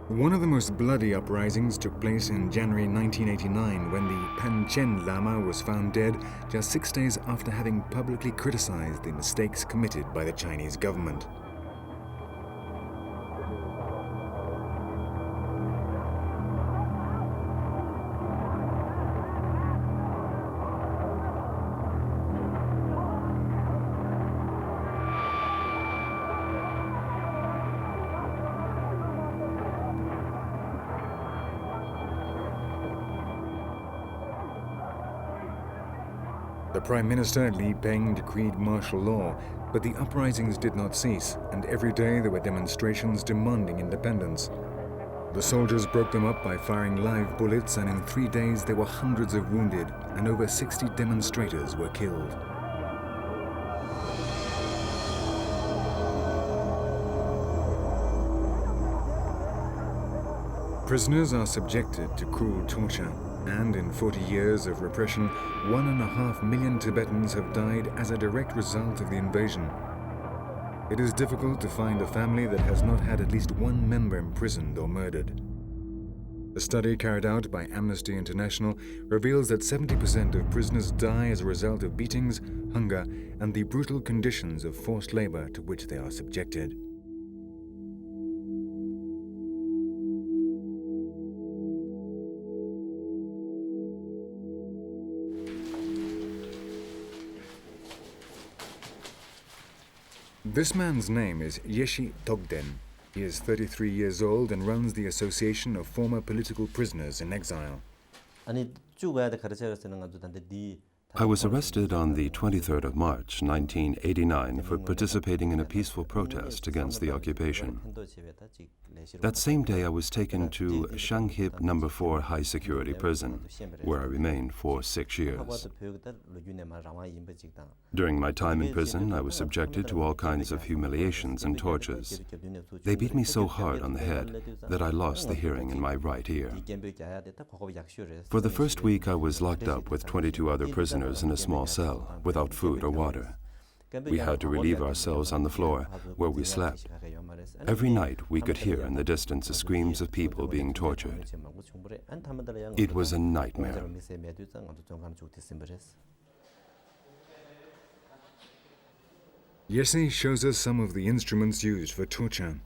One of the most bloody uprisings took place in January 1989 when the Panchen Lama was found dead just 6 days after having publicly criticized the mistakes committed by the Chinese government. The Prime Minister Li Peng decreed martial law, but the uprisings did not cease, and every day there were demonstrations demanding independence. The soldiers broke them up by firing live bullets, and in 3 days there were hundreds of wounded, and over 60 demonstrators were killed. Prisoners are subjected to cruel torture. And in 40 years of repression, 1.5 million Tibetans have died as a direct result of the invasion. It is difficult to find a family that has not had at least one member imprisoned or murdered. A study carried out by Amnesty International reveals that 70% of prisoners die as a result of beatings, hunger, and the brutal conditions of forced labor to which they are subjected. This man's name is Yeshi Togden. He is 33 years old and runs the Association of Former Political Prisoners in Exile. I was arrested on the 23rd of March, 1989, for participating in a peaceful protest against the occupation. That same day, I was taken to Shanghip No. 4 High Security Prison, where I remained for 6 years. During my time in prison, I was subjected to all kinds of humiliations and tortures. They beat me so hard on the head that I lost the hearing in my right ear. For the first week, I was locked up with 22 other prisoners in a small cell, without food or water. We had to relieve ourselves on the floor, where we slept. Every night, we could hear in the distance the screams of people being tortured. It was a nightmare. Yesi shows us some of the instruments used for torture.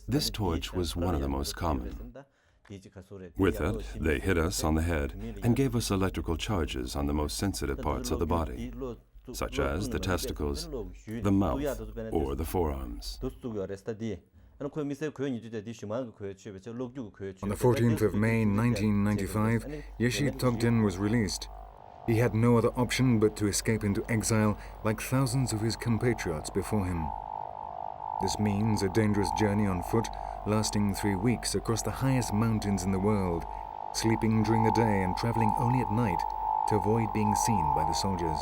This torch was one of the most common. With it, they hit us on the head and gave us electrical charges on the most sensitive parts of the body, such as the testicles, the mouth, or the forearms. On the 14th of May 1995, Yeshi Togden was released. He had no other option but to escape into exile like thousands of his compatriots before him. This means a dangerous journey on foot, lasting 3 weeks across the highest mountains in the world, sleeping during the day and traveling only at night to avoid being seen by the soldiers.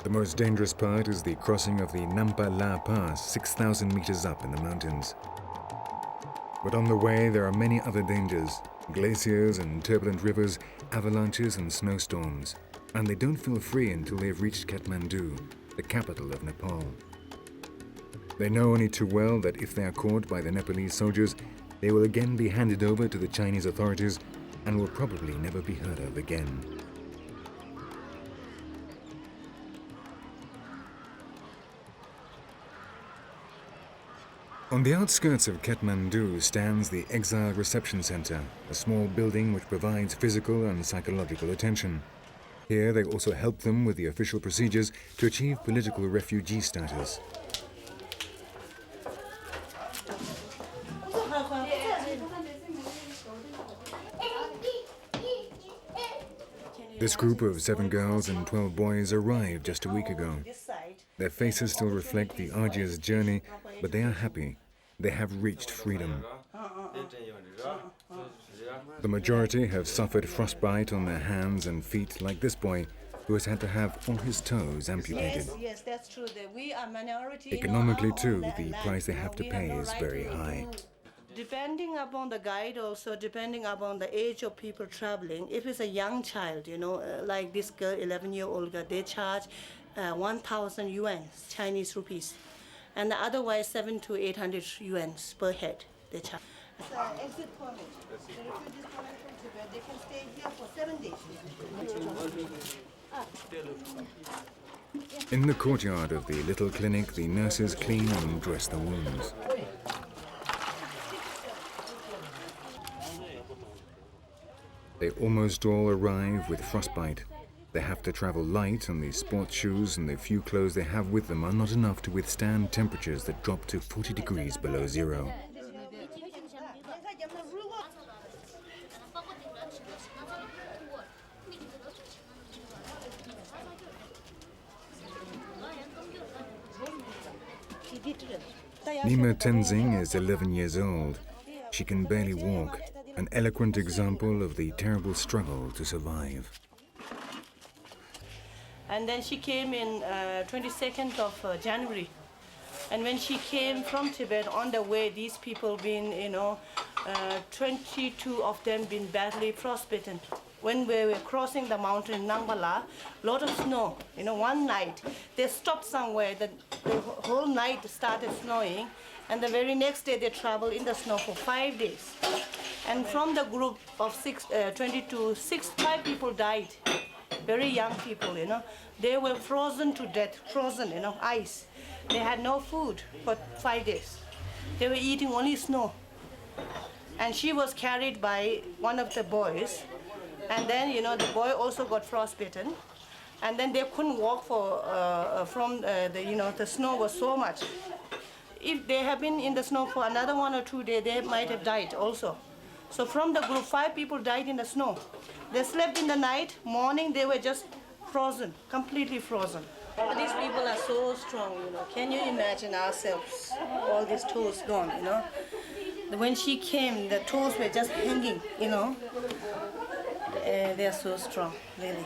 The most dangerous part is the crossing of the Nampa La Pass, 6,000 meters up in the mountains. But on the way, there are many other dangers: glaciers and turbulent rivers, avalanches and snowstorms. And they don't feel free until they've reached Kathmandu, the capital of Nepal. They know only too well that if they are caught by the Nepalese soldiers, they will again be handed over to the Chinese authorities and will probably never be heard of again. On the outskirts of Kathmandu stands the Exile Reception Center, a small building which provides physical and psychological attention. Here they also help them with the official procedures to achieve political refugee status. This group of 7 girls and 12 boys arrived just a week ago. Their faces still reflect the arduous journey, but they are happy. They have reached freedom. The majority have suffered frostbite on their hands and feet, like this boy, who has had to have all his toes amputated. Yes, that's true. We are minority. Economically, too, the price they have to pay is very high. Depending upon the guide, also depending upon the age of people traveling. If it's a young child, like this girl, 11-year-old girl, they charge 1,000 yuan, Chinese rupees, and otherwise 700 to 800 yuan per head they charge. It's an exit permit. The refugees coming from Tibet, they can stay here for 7 days. In the courtyard of the little clinic, the nurses clean and dress the wounds. They almost all arrive with frostbite. They have to travel light, and the sports shoes and the few clothes they have with them are not enough to withstand temperatures that drop to 40 degrees below zero. Nima Tenzing is 11 years old. She can barely walk, an eloquent example of the terrible struggle to survive. And then she came in 22nd of January. And when she came from Tibet, on the way, these people been, 22 of them been badly frostbitten. When we were crossing the mountain Nambala, lot of snow. One night, they stopped somewhere, the whole night started snowing, and the very next day they traveled in the snow for 5 days. And from the group of 22, 5 people died, very young people, They were frozen to death, frozen, ice. They had no food for 5 days. They were eating only snow. And she was carried by one of the boys. And then, the boy also got frostbitten. And then they couldn't walk the snow was so much. If they had been in the snow for another 1 or 2 days, they might have died also. So from the group, 5 people died in the snow. They slept in the night, morning they were just frozen, completely frozen. These people are so strong, Can you imagine ourselves, all these toes gone, When she came, the toes were just hanging, They are so strong, really.